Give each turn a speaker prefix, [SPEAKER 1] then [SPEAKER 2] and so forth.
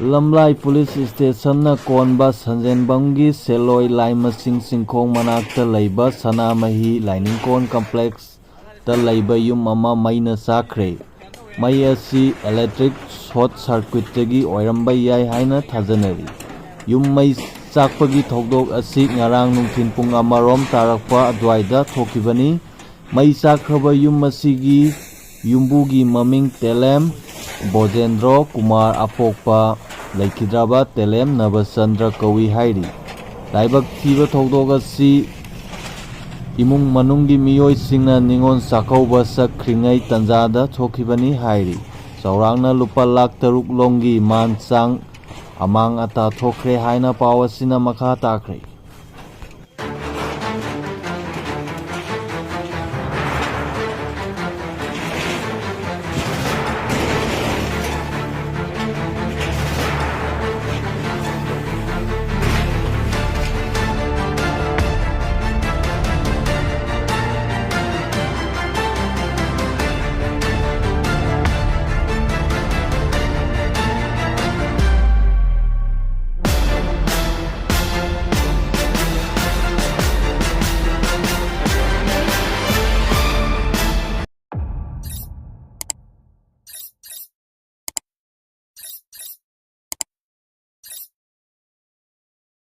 [SPEAKER 1] Lamlai Police Station na konba Sanjenbamgi Selloi Langmaiching Chingkhong manakta leiba Sanamahi Lainingkon Complex ta leiba yum ama Meina Chakhre. Mai asi electric short circuit tagi oiramba yai haina thajanari. Yum mai chakpagi thokdok asi ngarang nungthin pung amarom tarakpa adwaida thokibani. Mai chakraba yum asigi yumbugi maming Telem Bojendro Kumar Apokpa Laikhidraba Telem Nabachandra Kawi hairi. Laibak thiba thokdok asi imung manunggi miyoi singna ningon sakauba sakhringai tanjada thokibani hairi. Saurangna Lupa Lakh taruk longi man Chang amang ata thokre haina pawasina makha takre.